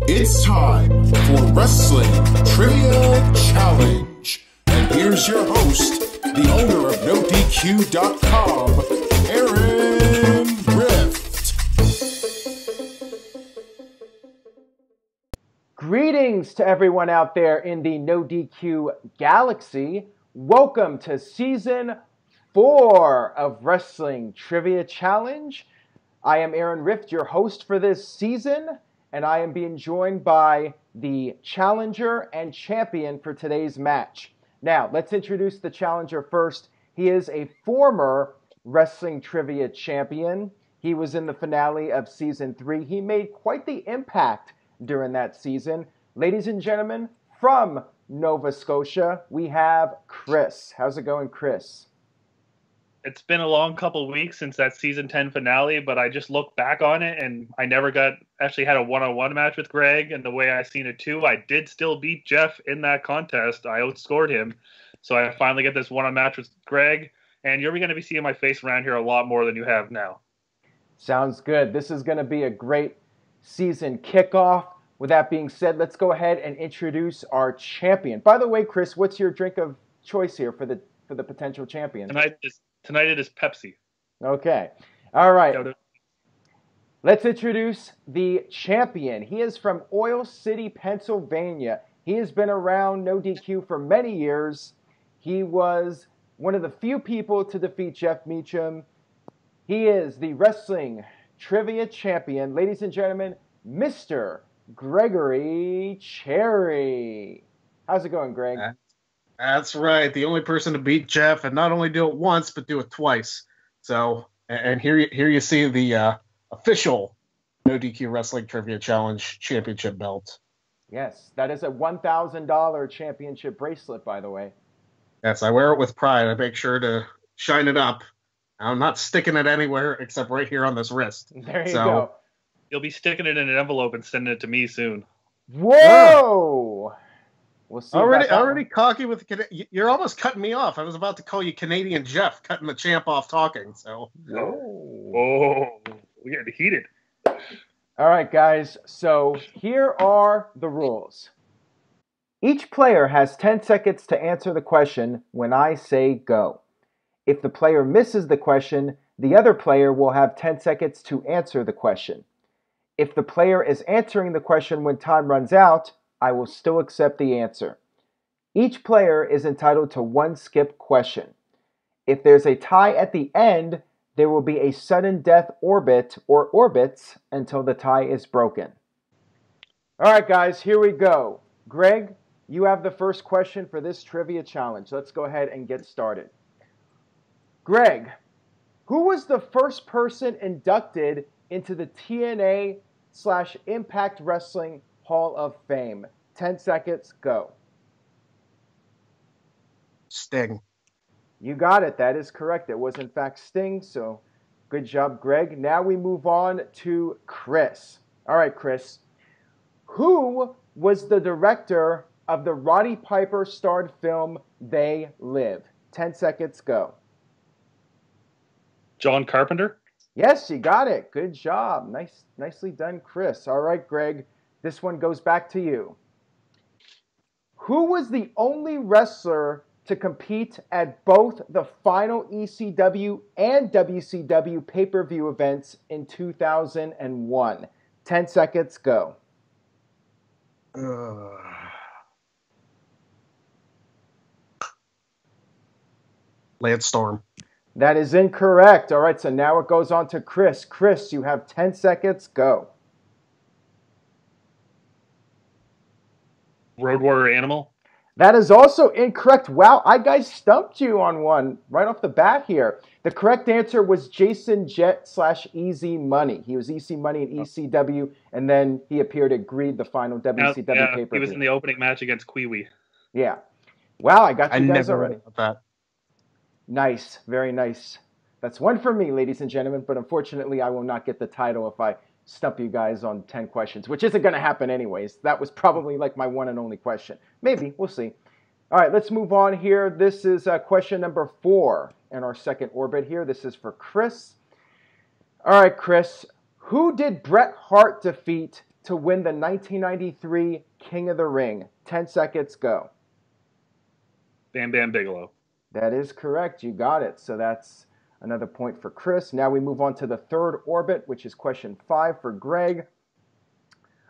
It's time for Wrestling Trivia Challenge. And here's your host, the owner of NoDQ.com, Aaron Rift. Greetings to everyone out there in the NoDQ galaxy. Welcome to Season 4 of Wrestling Trivia Challenge. I am Aaron Rift, your host for this season, and I am being joined by the challenger and champion for today's match. Now, let's introduce the challenger first. He is a former Wrestling Trivia champion. He was in the finale of Season 3. He made quite the impact during that season. Ladies and gentlemen, from Nova Scotia, we have Chris. How's it going, Chris? It's been a long couple weeks since that season 10 finale, but I just looked back on it and I never actually had a one-on-one match with Greg. And the way I seen it too, I did still beat Jeff in that contest. I outscored him. So I finally get this one-on match with Greg. And you're going to be seeing my face around here a lot more than you have now. Sounds good. This is going to be a great season kickoff. With that being said, let's go ahead and introduce our champion. By the way, Chris, what's your drink of choice here for the potential champion? Tonight it is Pepsi. Okay. All right. Let's introduce the champion. He is from Oil City, Pennsylvania. He has been around No DQ for many years. He was one of the few people to defeat Jeff Meacham. He is the Wrestling Trivia Champion. Ladies and gentlemen, Mr. Gregory Cherry. How's it going, Greg? That's right. The only person to beat Jeff, and not only do it once, but do it twice. So, and here you see the official No DQ Wrestling Trivia Challenge championship belt. Yes, that is a $1,000 championship bracelet, by the way. Yes, I wear it with pride. I make sure to shine it up. I'm not sticking it anywhere except right here on this wrist. There you go. You'll be sticking it in an envelope and sending it to me soon. Whoa! We'll see. Already cocky with you're almost cutting me off. I was about to call you Canadian Jeff, cutting the champ off talking. So, oh, we getting heated. All right, guys. So here are the rules. Each player has 10 seconds to answer the question when I say go. If the player misses the question, the other player will have 10 seconds to answer the question. If the player is answering the question when time runs out, I will still accept the answer. Each player is entitled to one skip question. If there's a tie at the end, there will be a sudden death orbit or orbits until the tie is broken. All right, guys, here we go. Greg, you have the first question for this trivia challenge. Let's go ahead and get started. Greg, who was the first person inducted into the TNA/Impact Wrestling Hall of Fame? 10 seconds, go. Sting. You got it. That is correct. It was, in fact, Sting. So good job, Greg. Now we move on to Chris. All right, Chris. Who was the director of the Roddy Piper starred film They Live? 10 seconds, go. John Carpenter? Yes, you got it. Good job. Nicely done, Chris. All right, Greg. This one goes back to you. Who was the only wrestler to compete at both the final ECW and WCW pay-per-view events in 2001? 10 seconds, go. Lance Storm. That is incorrect. All right, so now it goes on to Chris. Chris, you have 10 seconds, go. Road Warrior Animal? That is also incorrect. Wow, I guys stumped you on one right off the bat here. The correct answer was Jason Jet/Easy Money. He was EC Money in ECW, and then he appeared at Greed, the final WCW pay-per-view. He was in the opening match against Kiwi. Yeah. Wow, I got you guys already. That. Nice, very nice. That's one for me, ladies and gentlemen, but unfortunately I will not get the title if I stump you guys on 10 questions, which isn't going to happen anyways. That was probably like my one and only question. Maybe, we'll see. All right, let's move on here. This is question number 4 in our second orbit here. This is for Chris. All right, Chris, who did Bret Hart defeat to win the 1993 King of the Ring? 10 seconds, go. Bam Bam Bigelow. That is correct. You got it. So that's another point for Chris. Now we move on to the third orbit, which is question 5 for Greg.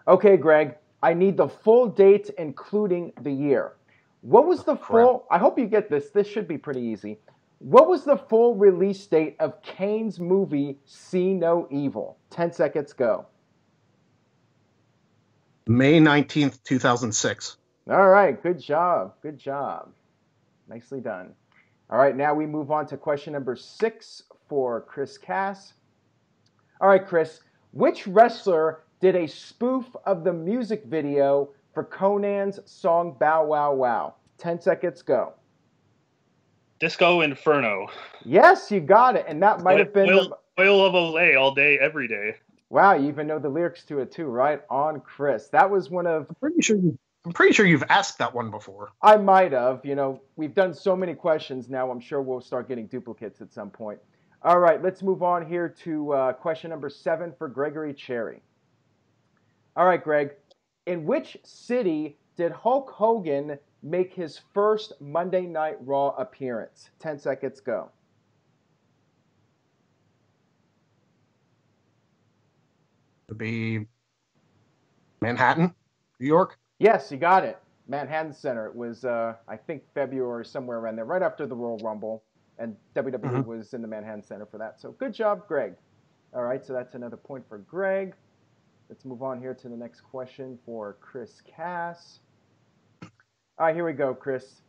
Okay, Greg, I need the full date, including the year. What was the full... I hope you get this. This should be pretty easy. What was the full release date of Kane's movie, See No Evil? 10 seconds, go. May 19th, 2006. All right, good job. Good job. Nicely done. All right, now we move on to question number 6 for Chris Cass. All right, Chris, which wrestler did a spoof of the music video for Conan's song Bow Wow Wow? 10 seconds, go. Disco Inferno. Yes, you got it. And that might have been... Oil of Olay all day, every day. Wow, you even know the lyrics to it too, right? On, Chris. That was one of... I'm pretty sure you've asked that one before. I might have. You know, we've done so many questions now, I'm sure we'll start getting duplicates at some point. All right, let's move on here to question number 7 for Gregory Cherry. All right, Greg. In which city did Hulk Hogan make his first Monday Night Raw appearance? 10 seconds, go. To be Manhattan, New York. Yes, you got it. Manhattan Center. It was, I think, February, somewhere around there, right after the Royal Rumble. And WWE was in the Manhattan Center for that. So good job, Greg. All right, so that's another point for Greg. Let's move on here to the next question for Chris Cass. All right, here we go, Chris.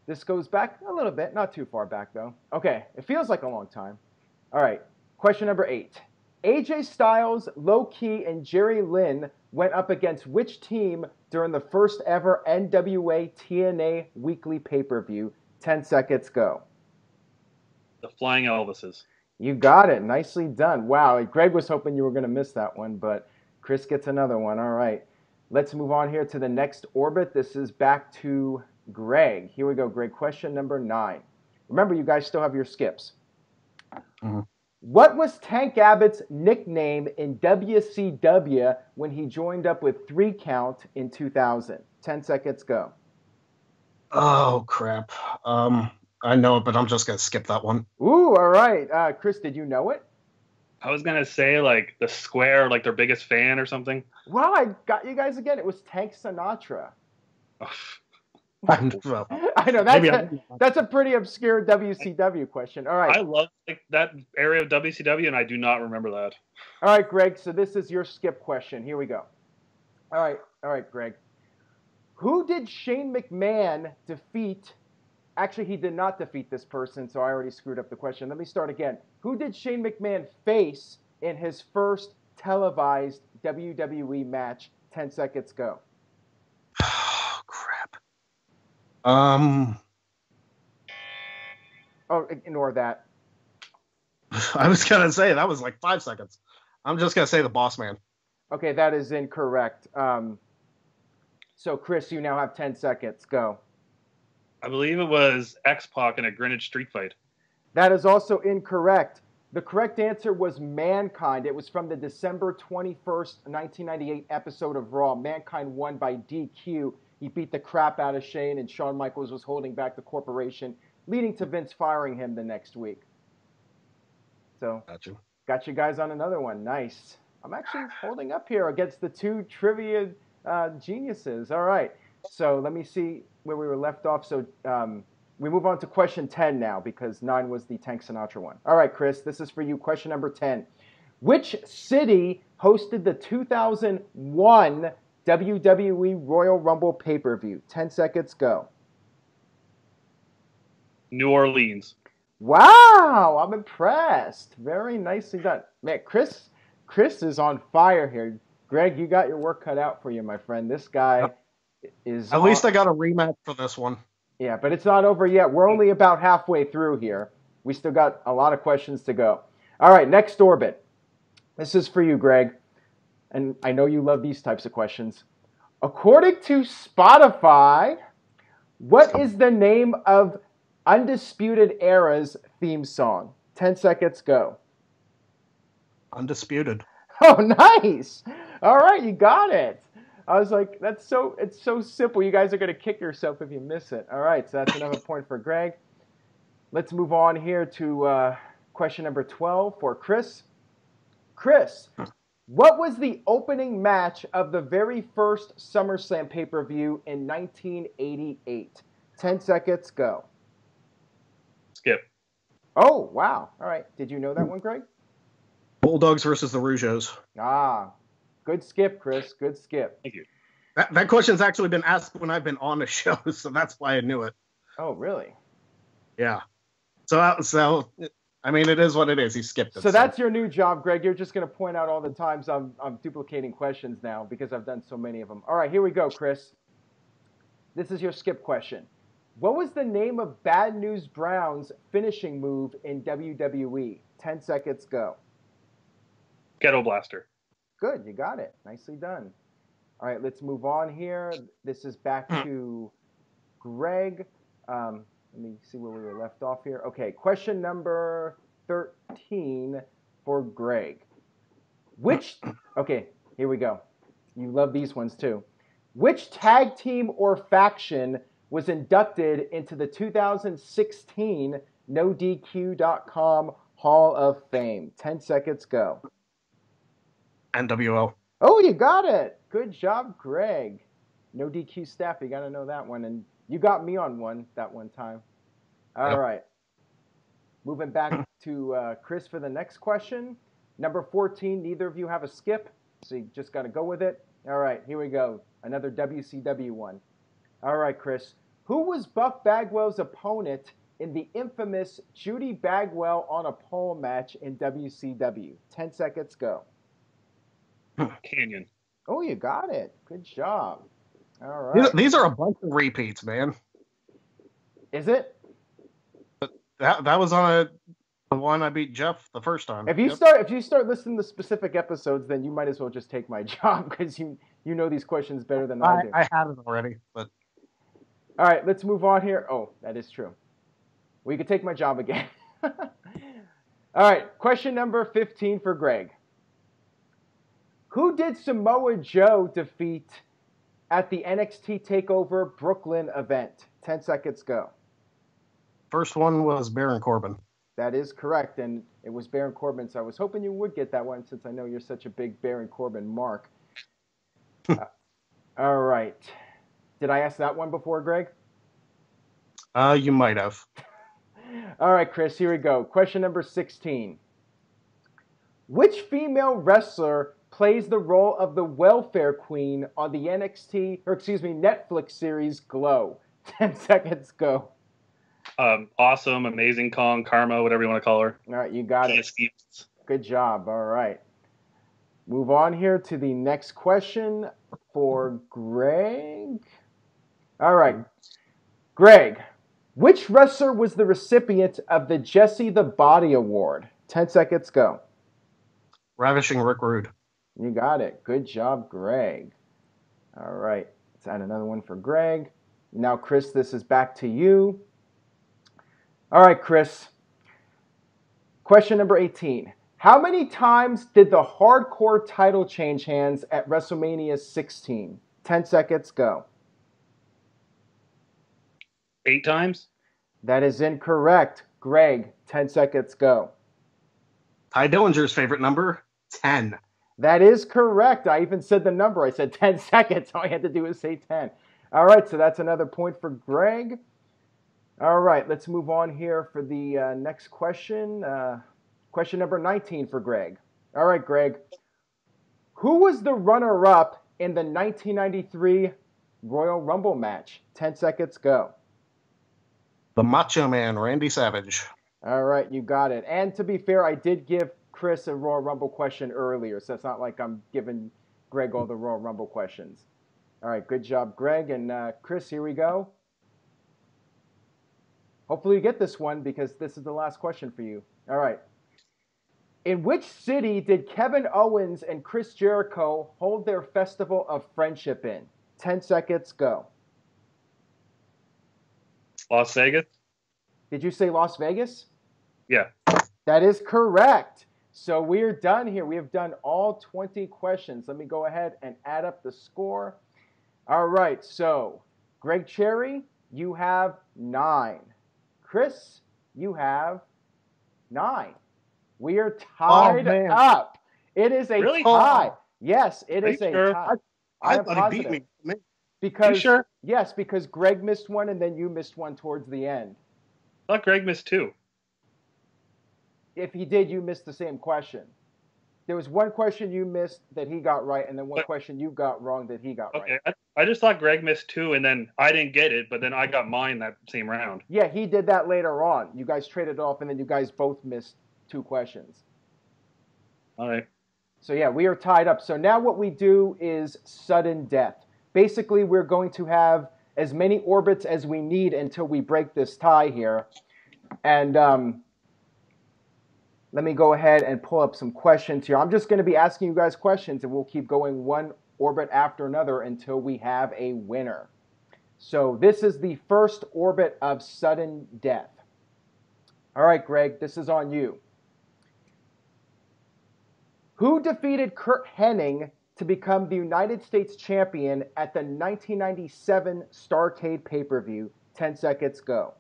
This goes back a little bit, not too far back, though. Okay, it feels like a long time. All right, question number 8. AJ Styles, Low Ki, and Jerry Lynn went up against which team during the first ever NWA TNA weekly pay-per-view? 10 seconds, go. The Flying Elvises. You got it. Nicely done. Wow, Greg was hoping you were going to miss that one, but Chris gets another one. All right. Let's move on here to the next orbit. This is back to Greg. Here we go, Greg. Question number 9. Remember, you guys still have your skips. What was Tank Abbott's nickname in WCW when he joined up with 3 Count in 2000? 10 seconds, go. Oh, crap. I know it, but I'm just going to skip that one. Ooh, all right. Chris, did you know it? I was going to say, like, the Square, like, their biggest fan or something. Wow, I got you guys again. It was Tank Sinatra. I know, that's a pretty obscure WCW question. All right. I love that area of WCW, and I do not remember that. All right, Greg, so this is your skip question. Here we go. All right, Greg. Who did Shane McMahon defeat? Actually, he did not defeat this person, so I already screwed up the question. Let me start again. Who did Shane McMahon face in his first televised WWE match? 10 seconds, go. Oh, crap. Oh, ignore that. I was going to say, that was like 5 seconds. I'm just going to say the Boss Man. Okay, that is incorrect. So, Chris, you now have 10 seconds. Go. I believe it was X-Pac in a Greenwich Street fight. That is also incorrect. The correct answer was Mankind. It was from the December 21st, 1998 episode of Raw. Mankind won by DQ. He beat the crap out of Shane, and Shawn Michaels was holding back the corporation, leading to Vince firing him the next week. So, got you guys on another one. Nice. I'm actually holding up here against the 2 trivia geniuses. All right. So let me see where we were left off. So we move on to question 10 now because 9 was the Tank Sinatra one. All right, Chris, this is for you. Question number 10. Which city hosted the 2001 WWE Royal Rumble pay-per-view? 10 seconds, go. New Orleans. Wow, I'm impressed. Very nicely done. Man, Chris is on fire here. Greg, you got your work cut out for you, my friend. This guy is... At least I got a rematch for this one. Yeah, but it's not over yet. We're only about halfway through here. We still got a lot of questions to go. All right, next orbit. This is for you, Greg. And I know you love these types of questions. According to Spotify, what is the name of Undisputed Era's theme song? 10 seconds, go. Undisputed. Oh, nice. All right, you got it. I was like, it's so simple. You guys are going to kick yourself if you miss it. All right, so that's another point for Greg. Let's move on here to question number 12 for Chris. Chris, what was the opening match of the very first SummerSlam pay-per-view in 1988? 10 seconds, go. Skip. Oh, wow. All right. Did you know that one, Greg? Bulldogs versus the Rougeos. Ah, good skip, Chris. Good skip. Thank you. That question's actually been asked when I've been on the show, so that's why I knew it. Oh, really? Yeah. So I mean, it is what it is. He skipped it. So that's your new job, Greg. You're just going to point out all the times I'm duplicating questions now because I've done so many of them. All right, here we go, Chris. This is your skip question. What was the name of Bad News Brown's finishing move in WWE? 10 seconds, go. Ghetto Blaster. Good, you got it. Nicely done. All right, let's move on here. This is back to Greg. Let me see where we were left off here. Okay, question number 13 for Greg. Okay, here we go. You love these ones too. Which tag team or faction was inducted into the 2016 NoDQ.com Hall of Fame? 10 seconds, go. NWO. Oh, you got it. Good job, Greg. No DQ staff, you got to know that one. And you got me on one that one time. All right. Moving back to Chris for the next question. Number 14, neither of you have a skip, so you just got to go with it. All right, here we go. Another WCW one. All right, Chris. Who was Buff Bagwell's opponent in the infamous Judy Bagwell on a pole match in WCW? 10 seconds, go. Canyon. Oh, you got it. Good job. All right. These are a bunch of repeats, man. Is it? That was on the one I beat Jeff the first time. If you start listening to specific episodes, then you might as well just take my job because you know these questions better than I do. I have it already, but all right, let's move on here. Oh, that is true. Well, you could take my job again. All right, question number 15 for Greg. Who did Samoa Joe defeat at the NXT TakeOver Brooklyn event? 10 seconds, go. First one was Baron Corbin. That is correct, and it was Baron Corbin, so I was hoping you would get that one since I know you're such a big Baron Corbin mark. All right. Did I ask that one before, Greg? You might have. All right, Chris, here we go. Question number 16. Which female wrestler plays the role of the welfare queen on the Netflix series Glow? 10 seconds, go. Awesome, Amazing Kong, Karma, whatever you want to call her. All right, you got it. Good job. All right. Move on here to the next question for Greg. All right. Greg, which wrestler was the recipient of the Jesse the Body Award? 10 seconds, go. Ravishing Rick Rude. You got it. Good job, Greg. All right. Let's add another one for Greg. Now, Chris, this is back to you. All right, Chris. Question number 18. How many times did the Hardcore title change hands at WrestleMania 16? 10 seconds, go. 8 times? That is incorrect. Greg, 10 seconds, go. Ty Dillinger's favorite number, 10. That is correct. I even said the number. I said 10 seconds. All I had to do was say 10. All right, so that's another point for Greg. All right, let's move on here for the next question. Question number 19 for Greg. All right, Greg. Who was the runner-up in the 1993 Royal Rumble match? 10 seconds, go. The Macho Man, Randy Savage. All right, you got it. And to be fair, I did give Chris a Royal Rumble question earlier, so it's not like I'm giving Greg all the Royal Rumble questions. All right, good job, Greg. And Chris, here we go. Hopefully you get this one because this is the last question for you. All right. In which city did Kevin Owens and Chris Jericho hold their Festival of Friendship in? 10 seconds, go. Las Vegas? Did you say Las Vegas? Yeah. That is correct. So we're done here. We have done all 20 questions. Let me go ahead and add up the score. All right, so Greg Cherry, you have 9. Chris, you have 9. We are tied up. It is a Really? tie. Yes, it Are is you a sure? tie. I am thought he beat positive. me. Because, You sure? Yes, because Greg missed one and then you missed one towards the end. I thought Greg missed 2. If he did, you missed the same question. There was one question you missed that he got right, and then one question you got wrong that he got right. Okay, I just thought Greg missed 2, and then I didn't get it, but then I got mine that same round. Yeah, he did that later on. You guys traded off, and then you guys both missed 2 questions. All right. So yeah, we are tied up. So now what we do is sudden death. Basically, we're going to have as many orbits as we need until we break this tie here. And let me go ahead and pull up some questions here. I'm just going to be asking you guys questions, and we'll keep going one orbit after another until we have a winner. So this is the first orbit of sudden death. All right, Greg, this is on you. Who defeated Kurt Hennig to become the United States champion at the 1997 Starrcade pay-per-view? 10 seconds, go.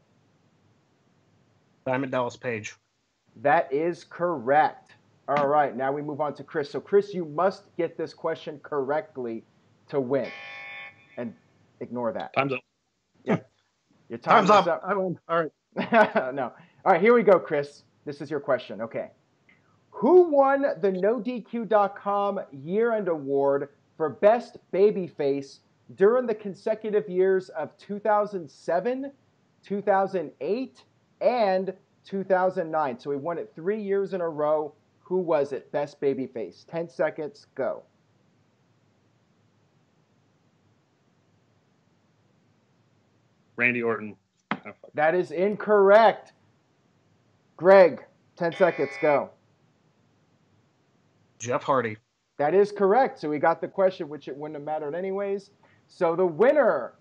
Diamond Dallas Page. That is correct. All right, now we move on to Chris. So, Chris, you must get this question correctly to win. And ignore that. Time's up. Yeah. Your Time's is up. I win. All right. No. All right, here we go, Chris. This is your question. Okay. Who won the NoDQ.com year-end award for Best Babyface during the consecutive years of 2007, 2008, and 2009? So we won it 3 years in a row. Who was it? Best Babyface. 10 seconds, go. Randy Orton. That is incorrect. Greg, 10 seconds, go. Jeff Hardy. That is correct. So we got the question, which it wouldn't have mattered anyways. So the winner,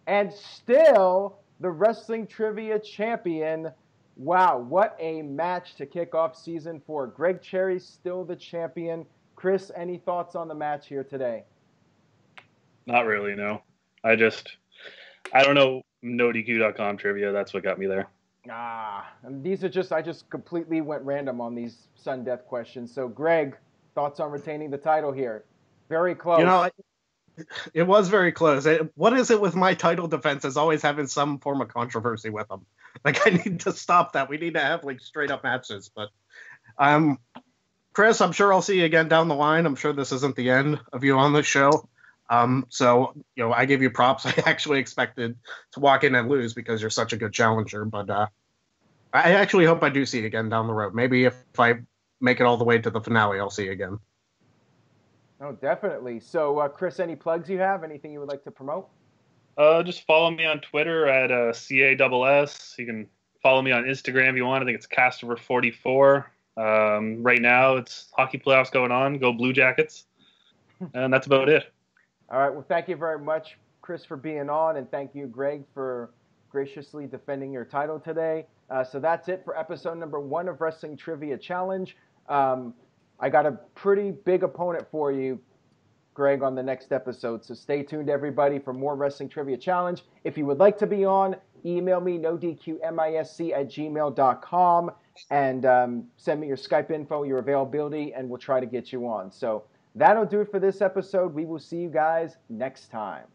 and still the Wrestling Trivia champion. Wow, what a match to kick off season 4. Greg Cherry still the champion. Chris, any thoughts on the match here today? Not really, no. I don't know NoDQ.com trivia. That's what got me there. And these are I just completely went random on these sudden death questions. So Greg, thoughts on retaining the title here? Very close. You know, it was very close. What is it with my title defenses always having some form of controversy with them? Like, I need to stop that. We need to have, like, straight-up matches. But, Chris, I'm sure I'll see you again down the line. I'm sure this isn't the end of you on the show. So, you know, I give you props. I actually expected to walk in and lose because you're such a good challenger. But I actually hope I do see you again down the road. Maybe if I make it all the way to the finale, I'll see you again. Oh, definitely. So, Chris, any plugs you have? Anything you would like to promote? Just follow me on Twitter at CASS. You can follow me on Instagram if you want. I think it's Castover44. Right now, it's hockey playoffs going on. Go Blue Jackets. And that's about it. All right. Well, thank you very much, Chris, for being on. And thank you, Greg, for graciously defending your title today. So that's it for episode number 1 of Wrestling Trivia Challenge. I got a pretty big opponent for you, Greg, on the next episode. So stay tuned, everybody, for more Wrestling Trivia Challenge. If you would like to be on, email me, nodqmisc@gmail.com, and send me your Skype info, your availability, and we'll try to get you on. So that'll do it for this episode. We will see you guys next time.